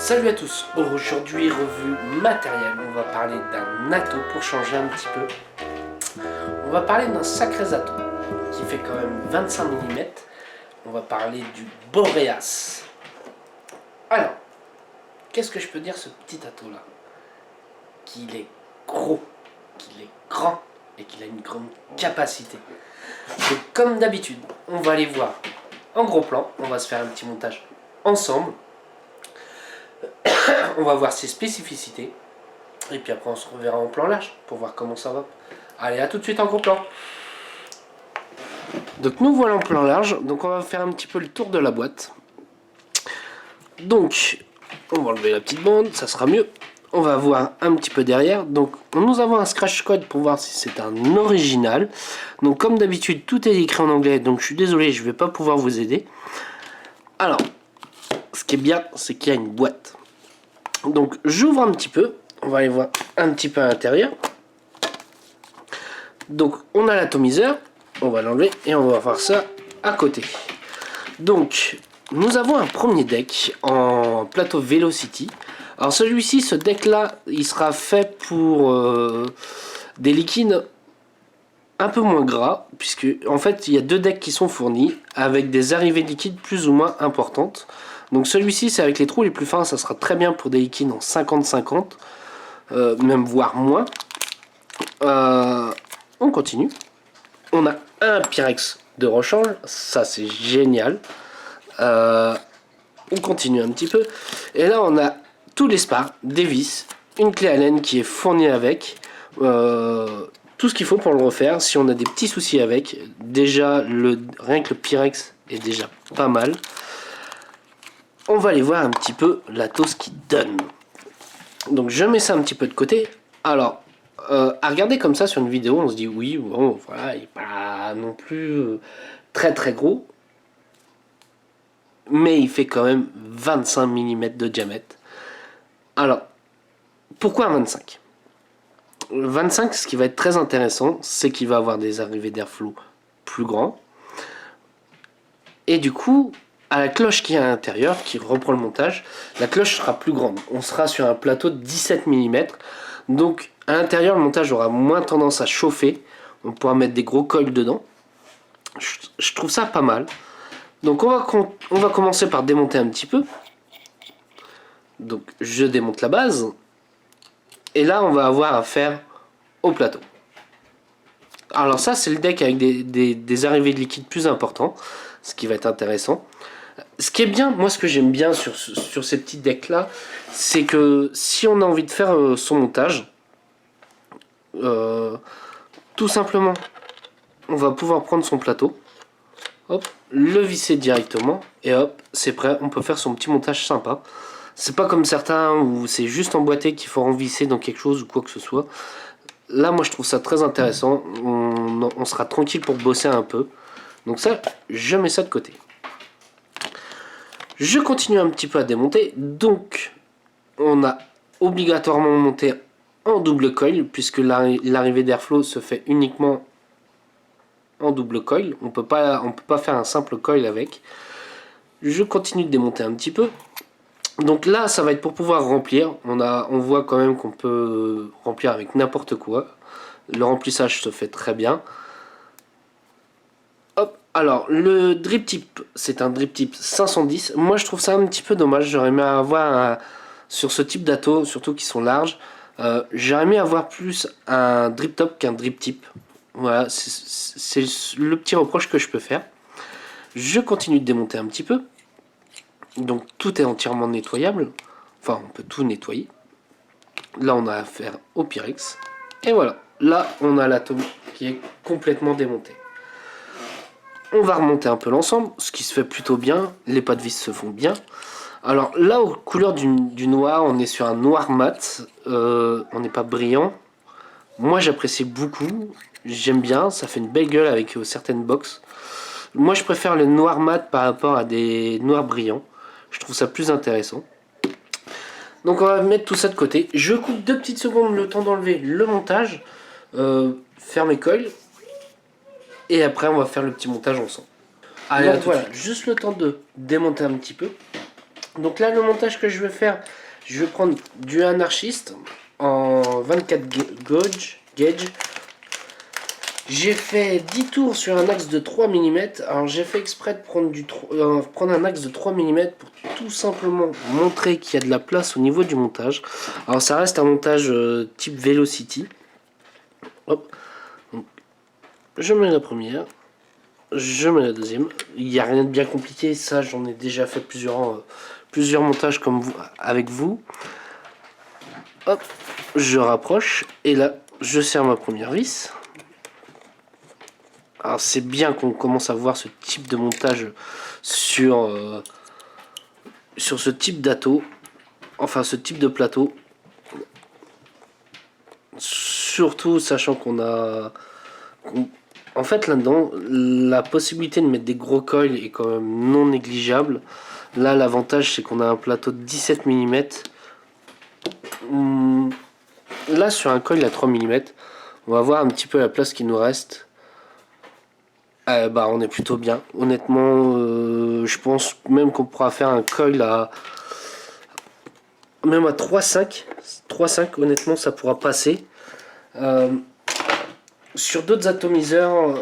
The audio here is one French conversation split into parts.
Salut à tous, aujourd'hui revue matérielle, on va parler d'un Atto pour changer un petit peu. On va parler d'un sacré Atto qui fait quand même 25 mm. On va parler du Boreas. Alors, qu'est-ce que je peux dire ce petit Atto là? Qu'il est gros, qu'il est grand et qu'il a une grande capacité. Donc comme d'habitude, on va aller voir en gros plan, on va se faire un petit montage ensemble. On va voir ses spécificités. Et puis après on se reverra en plan large pour voir comment ça va. Allez, à tout de suite en gros plan. Donc nous voilà en plan large. Donc on va faire un petit peu le tour de la boîte. Donc on va enlever la petite bande, ça sera mieux. On va voir un petit peu derrière. Donc nous avons un scratch code pour voir si c'est un original. Donc comme d'habitude tout est écrit en anglais. Donc je suis désolé, je ne vais pas pouvoir vous aider. Alors, ce qui est bien, c'est qu'il y a une boîte. Donc j'ouvre un petit peu. On va aller voir un petit peu à l'intérieur. Donc on a l'atomiseur, on va l'enlever et on va voir ça à côté. Donc nous avons un premier deck en plateau Velocity. Alors celui-ci, ce deck là, il sera fait pour des liquides un peu moins gras, puisque en fait il y a deux decks qui sont fournis avec des arrivées de liquides plus ou moins importantes. Donc celui-ci c'est avec les trous les plus fins, ça sera très bien pour des liquides en 50-50. Même voire moins. On continue. On a un Pyrex de rechange, ça c'est génial. On continue un petit peu. Et là on a tous les spars, des vis, une clé Allen qui est fournie avec. Tout ce qu'il faut pour le refaire. Si on a des petits soucis avec, déjà rien que le Pyrex est déjà pas mal. On va aller voir un petit peu l'Atto ce qu'il donne. Donc je mets ça un petit peu de côté. Alors, à regarder comme ça sur une vidéo, on se dit oui, bon, voilà, il n'est pas non plus très très gros. Mais il fait quand même 25 mm de diamètre. Alors, pourquoi 25 ? 25, ce qui va être très intéressant, c'est qu'il va avoir des arrivées d'airflow plus grands. Et du coup, à la cloche qui est à l'intérieur, qui reprend le montage, la cloche sera plus grande. On sera sur un plateau de 17 mm. Donc à l'intérieur, le montage aura moins tendance à chauffer. On pourra mettre des gros coils dedans. Je trouve ça pas mal. Donc on va commencer par démonter un petit peu. Donc je démonte la base. Et là, on va avoir affaire au plateau. Alors ça, c'est le deck avec des arrivées de liquide plus importants. Ce qui va être intéressant. Ce qui est bien, moi ce que j'aime bien sur ces petits decks là, c'est que si on a envie de faire son montage, tout simplement, on va pouvoir prendre son plateau, hop, le visser directement, et hop, c'est prêt, on peut faire son petit montage sympa. C'est pas comme certains où c'est juste emboîté qu'il faut renvisser dans quelque chose ou quoi que ce soit. Là, moi je trouve ça très intéressant, on sera tranquille pour bosser un peu. Donc ça, je mets ça de côté. Je continue un petit peu à démonter. Donc, on a obligatoirement monté en double coil, puisque l'arrivée d'airflow se fait uniquement en double coil. On peut pas faire un simple coil avec. Je continue de démonter un petit peu. Donc là, ça va être pour pouvoir remplir. On voit quand même qu'on peut remplir avec n'importe quoi. Le remplissage se fait très bien. Alors, le drip tip, c'est un drip tip 510. Moi, je trouve ça un petit peu dommage. J'aurais aimé avoir, sur ce type d'Atto, surtout qui sont larges, j'aurais aimé avoir plus un drip top qu'un drip tip. Voilà, c'est le petit reproche que je peux faire. Je continue de démonter un petit peu. Donc, tout est entièrement nettoyable. Enfin, on peut tout nettoyer. Là, on a affaire au Pyrex. Et voilà, là, on a l'Atto qui est complètement démonté. On va remonter un peu l'ensemble, ce qui se fait plutôt bien. Les pas de vis se font bien. Alors là, aux couleurs du noir, on est sur un noir mat. On n'est pas brillant. Moi, j'apprécie beaucoup. J'aime bien. Ça fait une belle gueule avec certaines box. Moi, je préfère le noir mat par rapport à des noirs brillants. Je trouve ça plus intéressant. Donc on va mettre tout ça de côté. Je coupe 2 petites secondes le temps d'enlever le montage. Faire mes coils. Et après, on va faire le petit montage ensemble. Allez, donc voilà, juste le temps de démonter un petit peu. Donc là, le montage que je vais faire, je vais prendre du anarchiste en 24 gauge. J'ai fait 10 tours sur un axe de 3 mm. Alors j'ai fait exprès de prendre un axe de 3 mm pour tout simplement montrer qu'il y a de la place au niveau du montage. Alors ça reste un montage type Velocity. Hop. Donc, je mets la première. Je mets la deuxième. Il n'y a rien de bien compliqué. Ça, j'en ai déjà fait plusieurs montages comme vous, avec vous. Hop. Je rapproche. Et là, je serre ma première vis. Alors c'est bien qu'on commence à voir ce type de montage sur ce type d'atto, enfin ce type de plateau. Surtout sachant en fait là-dedans, la possibilité de mettre des gros coils est quand même non négligeable. Là l'avantage c'est qu'on a un plateau de 17 mm. Là sur un coil à 3 mm, on va voir un petit peu la place qui nous reste. Bah on est plutôt bien. Honnêtement, je pense même qu'on pourra faire un coil à même à 3,5. 3,5 honnêtement ça pourra passer. Sur d'autres atomiseurs,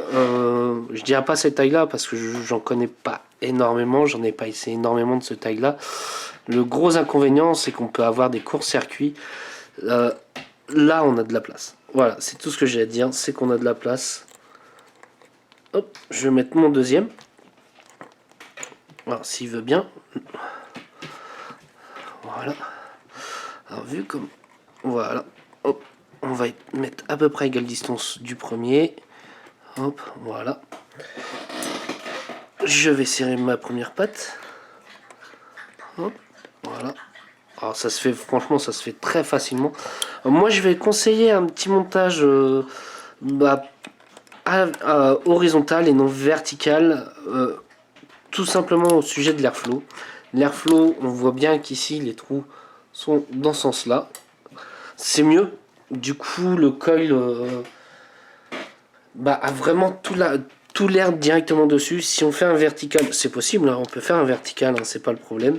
je dirais pas cette taille là parce que j'en connais pas énormément, j'en ai pas essayé énormément de ce taille là. Le gros inconvénient c'est qu'on peut avoir des courts-circuits. Là on a de la place. Voilà, c'est tout ce que j'ai à dire, c'est qu'on a de la place. Hop, je vais mettre mon deuxième. Alors s'il veut bien. Voilà. Alors vu comme... Voilà. Hop. On va mettre à peu près égale distance du premier. Hop, voilà. Je vais serrer ma première patte. Hop, voilà. Alors ça se fait, franchement, ça se fait très facilement. Moi, je vais conseiller un petit montage horizontal et non vertical. Tout simplement au sujet de l'airflow. L'airflow, on voit bien qu'ici, les trous sont dans ce sens-là. C'est mieux. Du coup, le coil a vraiment tout l'air directement dessus. Si on fait un vertical, c'est possible, hein, on peut faire un vertical, hein, c'est pas le problème.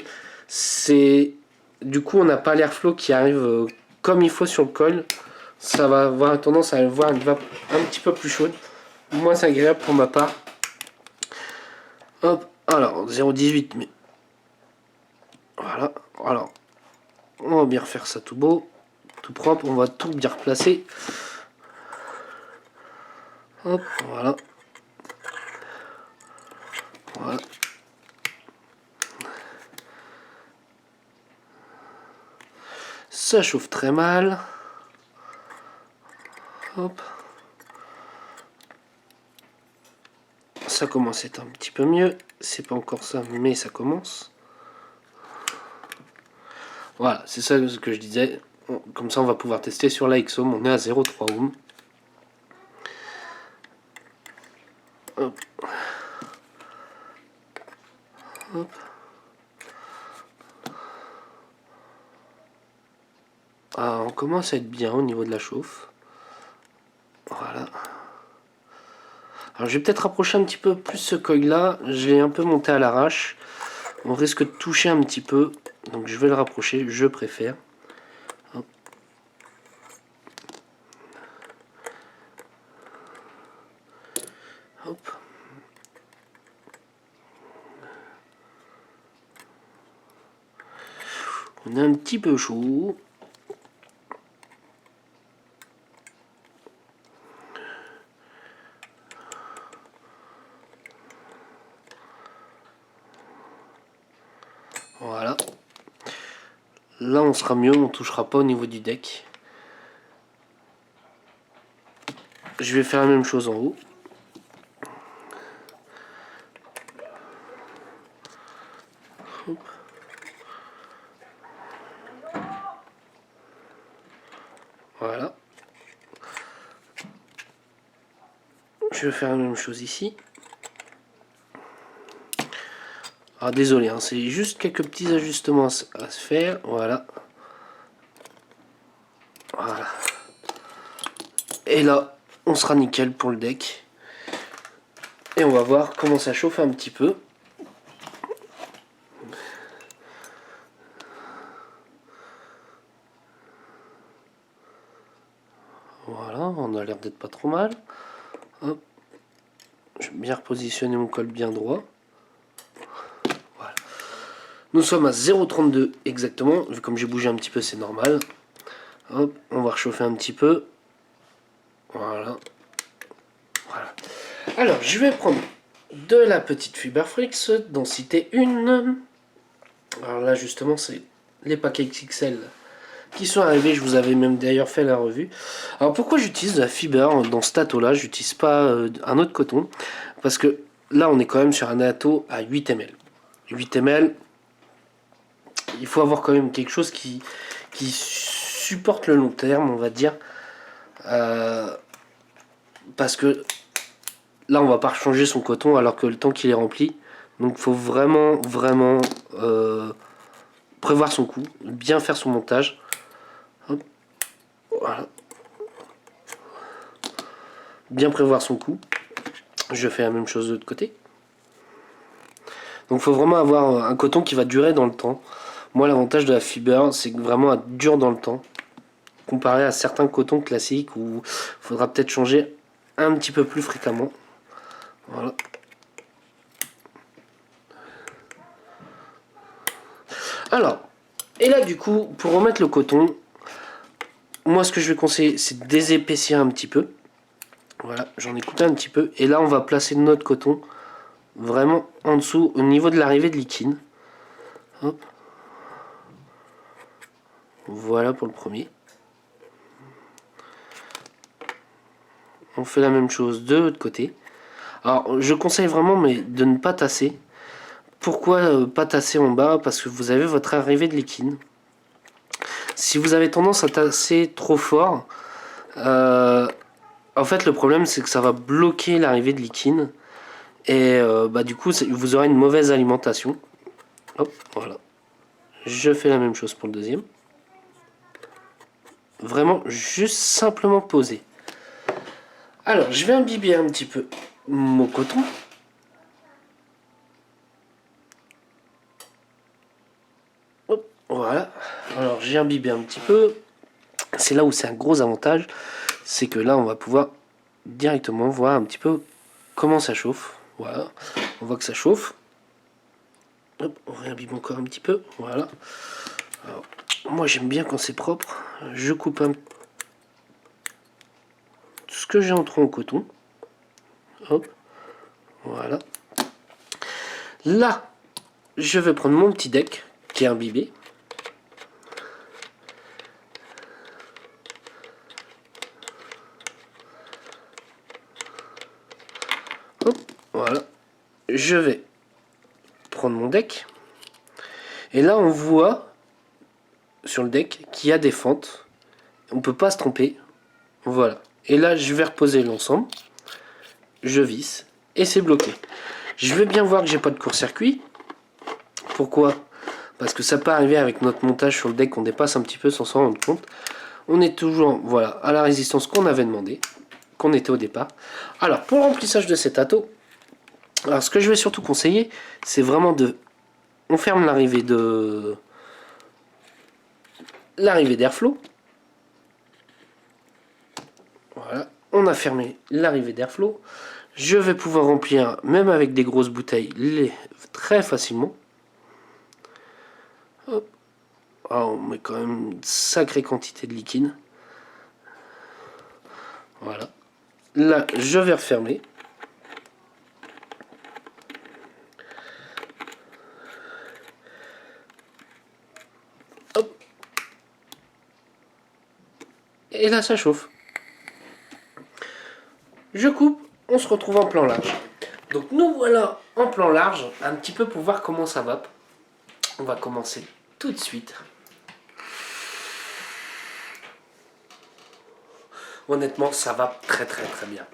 Du coup, on n'a pas l'airflow qui arrive comme il faut sur le coil. Ça va avoir tendance à avoir une vape un petit peu plus chaude. Moins agréable pour ma part. Hop, alors 0,18, mais voilà. Alors, on va bien refaire ça tout beau, tout propre. On va tout bien replacer. Hop, voilà. Voilà. Ça chauffe très mal. Hop. Ça commence à être un petit peu mieux. C'est pas encore ça, mais ça commence. Voilà, c'est ça ce que je disais. Comme ça, on va pouvoir tester sur la X-Ohm. On est à 0,3 ohm. Hop. Hop. Ah, on commence à être bien au niveau de la chauffe. Voilà. Alors je vais peut-être rapprocher un petit peu plus ce coil là. Je l'ai un peu monté à l'arrache. On risque de toucher un petit peu. Donc je vais le rapprocher, je préfère. Hop. Hop. On est un petit peu chaud. Voilà. Là on sera mieux, on touchera pas au niveau du deck. Je vais faire la même chose en haut. Hop. Voilà. Je vais faire la même chose ici. Ah désolé, hein, c'est juste quelques petits ajustements à se faire. Voilà. Voilà. Et là, on sera nickel pour le deck. Et on va voir comment ça chauffe un petit peu. Voilà, on a l'air d'être pas trop mal. Hop. Je vais bien repositionner mon col bien droit. Voilà. Nous sommes à 0,32 exactement. Vu comme j'ai bougé un petit peu, c'est normal. Hop, on va réchauffer un petit peu. Voilà. Voilà. Alors, je vais prendre de la petite Fiberfrix, densité 1. Alors là, justement, c'est les paquets XXL qui sont arrivés. Je vous avais même d'ailleurs fait la revue. Alors, pourquoi j'utilise de la fiber dans cet atto-là? J'utilise pas un autre coton. Parce que là, on est quand même sur un atto à 8 ml. 8 ml, il faut avoir quand même quelque chose qui supporte le long terme, on va dire. Parce que là, on va pas changer son coton alors que le temps qu'il est rempli. Donc, il faut vraiment, vraiment prévoir son coup, bien faire son montage. Hop, voilà. Bien prévoir son coup. Je fais la même chose de l'autre côté. Donc, il faut vraiment avoir un coton qui va durer dans le temps. Moi, l'avantage de la fiber, c'est que vraiment elle dure dans le temps. Comparé à certains cotons classiques où il faudra peut-être changer un petit peu plus fréquemment. Voilà. Alors, et là du coup, pour remettre le coton, moi ce que je vais conseiller, c'est de désépaissir un petit peu. Voilà, j'en ai coupé un petit peu. Et là, on va placer notre coton vraiment en dessous, au niveau de l'arrivée de liquide. Hop. Voilà pour le premier. On fait la même chose de l'autre côté. Alors, je conseille vraiment mais de ne pas tasser. Pourquoi pas tasser en bas? Parce que vous avez votre arrivée de liquide. Si vous avez tendance à tasser trop fort, en fait le problème c'est que ça va bloquer l'arrivée de liquide. Et du coup vous aurez une mauvaise alimentation. Hop, voilà. Je fais la même chose pour le deuxième. Vraiment juste simplement poser. Alors je vais imbiber un petit peu mon coton. Hop, voilà. Alors j'ai imbibé un petit peu. C'est là où c'est un gros avantage. C'est que là on va pouvoir directement voir un petit peu comment ça chauffe. Voilà. On voit que ça chauffe. Hop, on réimbibe encore un petit peu. Voilà. Alors, moi j'aime bien quand c'est propre. Je coupe tout ce que j'ai en trop en coton. Hop. Voilà. Là, je vais prendre mon petit deck qui est imbibé. Hop, voilà. Je vais prendre mon deck. Et là, on voit sur le deck qu'il y a des fentes. On ne peut pas se tromper. Voilà. Et là, je vais reposer l'ensemble. Je visse. Et c'est bloqué. Je vais bien voir que j'ai pas de court-circuit. Pourquoi? Parce que ça peut arriver avec notre montage sur le deck qu'on dépasse un petit peu sans s'en rendre compte. On est toujours voilà, à la résistance qu'on avait demandé, qu'on était au départ. Alors, pour le remplissage de cet atto, alors ce que je vais surtout conseiller, c'est vraiment de... On ferme l'arrivée d'airflow. Voilà, on a fermé l'arrivée d'airflow. Je vais pouvoir remplir, même avec des grosses bouteilles, très facilement. Hop. Ah, on met quand même une sacrée quantité de liquide. Voilà. Là, je vais refermer. Hop. Et là, ça chauffe. Je coupe, on se retrouve en plan large. Donc nous voilà en plan large, un petit peu pour voir comment ça va. On va commencer tout de suite. Honnêtement, ça va très très très bien.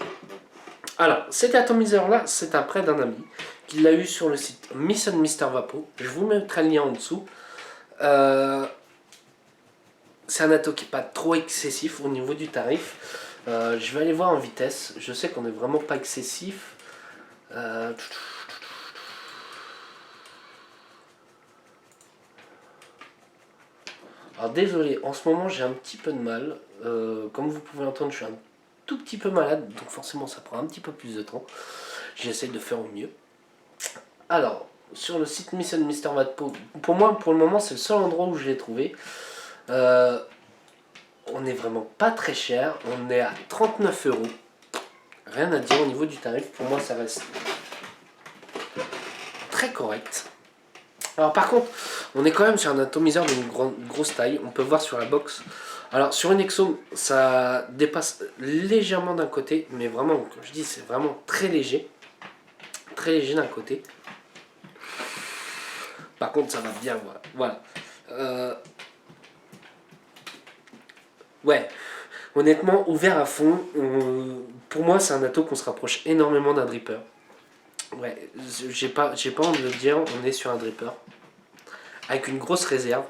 Alors, cet atomiseur là, c'est un prêt d'un ami qui l'a eu sur le site Mission Mister Vapo. Je vous mettrai le lien en dessous. C'est un ato qui n'est pas trop excessif au niveau du tarif. Je vais aller voir en vitesse. Je sais qu'on n'est vraiment pas excessif. Alors désolé, en ce moment j'ai un petit peu de mal. Comme vous pouvez l'entendre, je suis un tout petit peu malade, donc forcément ça prend un petit peu plus de temps. J'essaie de faire au mieux. Alors, sur le site Mission Mister Vatpo, pour moi, pour le moment, c'est le seul endroit où je l'ai trouvé. Euh, on est vraiment pas très cher, on est à 39 €. Rien à dire au niveau du tarif, pour moi ça reste très correct. Alors par contre, on est quand même sur un atomiseur d'une grosse taille, on peut voir sur la box. Alors sur une Exo, ça dépasse légèrement d'un côté, mais vraiment, comme je dis, c'est vraiment très léger. Très léger d'un côté. Par contre, ça va bien, voilà. Ouais, honnêtement, ouvert à fond, pour moi, c'est un ato qu'on se rapproche énormément d'un dripper. Ouais, j'ai pas honte de le dire, on est sur un dripper. Avec une grosse réserve.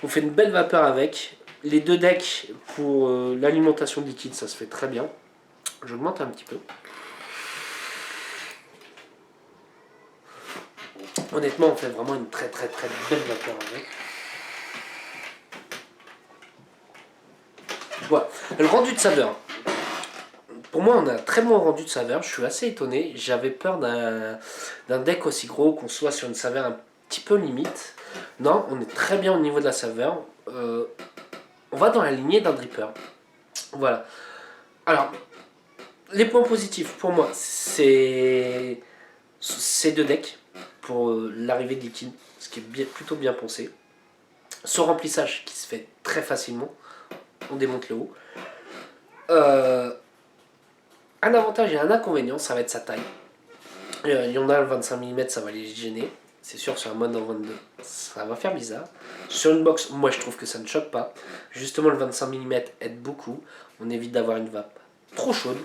On fait une belle vapeur avec. Les deux decks pour l'alimentation liquide, ça se fait très bien. J'augmente un petit peu. Honnêtement, on fait vraiment une très belle vapeur avec. Voilà. Le rendu de saveur. Pour moi, on a un très bon rendu de saveur. Je suis assez étonné. J'avais peur d'un deck aussi gros, qu'on soit sur une saveur un petit peu limite. Non, on est très bien au niveau de la saveur. On va dans la lignée d'un dripper. Voilà. Alors, les points positifs pour moi, c'est ces deux decks pour l'arrivée de liquide, ce qui est plutôt bien pensé. Son remplissage qui se fait très facilement. On démonte le haut. Un avantage et un inconvénient, ça va être sa taille. Il y en a le 25 mm, ça va les gêner. C'est sûr, sur un mode en 22, ça va faire bizarre. Sur une box, moi je trouve que ça ne choque pas. Justement, le 25 mm aide beaucoup. On évite d'avoir une vape trop chaude.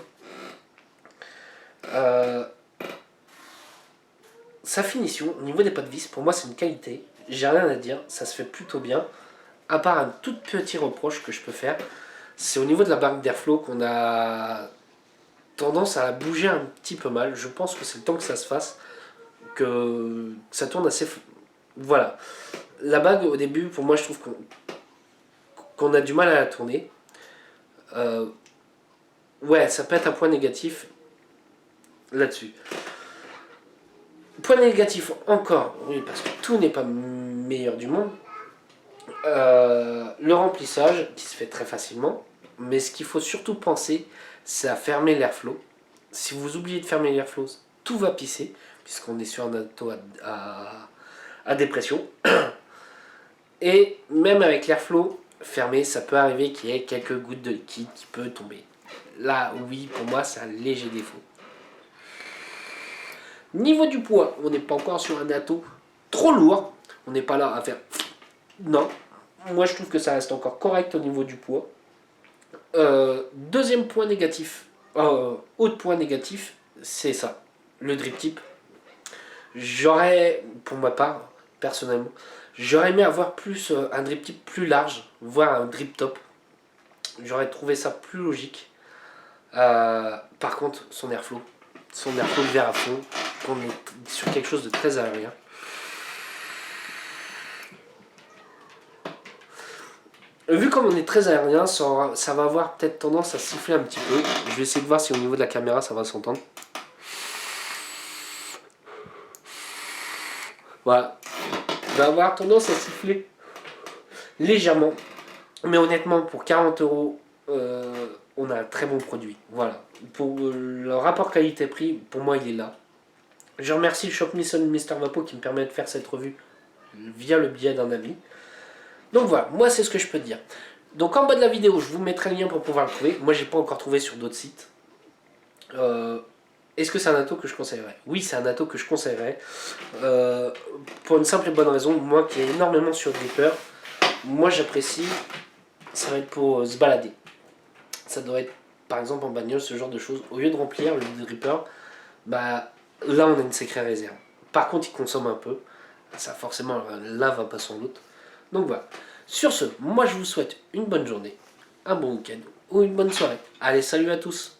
Sa finition, au niveau des pas de vis, pour moi c'est une qualité. J'ai rien à dire, ça se fait plutôt bien. À part un tout petit reproche que je peux faire, c'est au niveau de la barre d'airflow qu'on a tendance à la bouger un petit peu mal. Je pense que c'est le temps que ça se fasse, que ça tourne assez. Voilà. La bague, au début, pour moi, je trouve qu'on a du mal à la tourner. Ouais, ça peut être un point négatif là-dessus. Point négatif encore, oui, parce que tout n'est pas meilleur du monde. Le remplissage qui se fait très facilement, mais ce qu'il faut surtout penser, c'est à fermer l'airflow. Si vous oubliez de fermer l'airflow, tout va pisser, puisqu'on est sur un ato à dépression. Et même avec l'airflow fermé, ça peut arriver qu'il y ait quelques gouttes de liquide qui peut tomber. Là, oui, pour moi, c'est un léger défaut. Niveau du poids, on n'est pas encore sur un ato trop lourd. On n'est pas là à faire... Non, moi je trouve que ça reste encore correct au niveau du poids. Deuxième point négatif, autre point négatif, c'est ça, le drip tip. J'aurais, pour ma part, personnellement, j'aurais aimé avoir plus un drip tip plus large, voire un drip top. J'aurais trouvé ça plus logique. Par contre, son airflow vert à fond, on est sur quelque chose de très aérien. Vu comme on est très aérien, ça va avoir peut-être tendance à siffler un petit peu. Je vais essayer de voir si au niveau de la caméra ça va s'entendre. Voilà. Ça va avoir tendance à siffler légèrement. Mais honnêtement, pour 40 €, on a un très bon produit. Voilà. Pour le rapport qualité-prix, pour moi, il est là. Je remercie le Shop Mission Mister Vapo qui me permet de faire cette revue via le biais d'un ami. Donc voilà, moi c'est ce que je peux te dire. Donc en bas de la vidéo, je vous mettrai le lien pour pouvoir le trouver. Moi, j'ai pas encore trouvé sur d'autres sites. Est-ce que c'est un ato que je conseillerais? Oui, c'est un ato que je conseillerais. Pour une simple et bonne raison, moi qui ai énormément sur Dripper, moi j'apprécie, ça va être pour se balader. Ça doit être par exemple en bagnole, ce genre de choses. Au lieu de remplir le Dripper, bah là on a une sacrée réserve. Par contre, il consomme un peu. Ça forcément, là va pas sans doute. Donc voilà. Sur ce, moi je vous souhaite une bonne journée, un bon week-end ou une bonne soirée. Allez, salut à tous!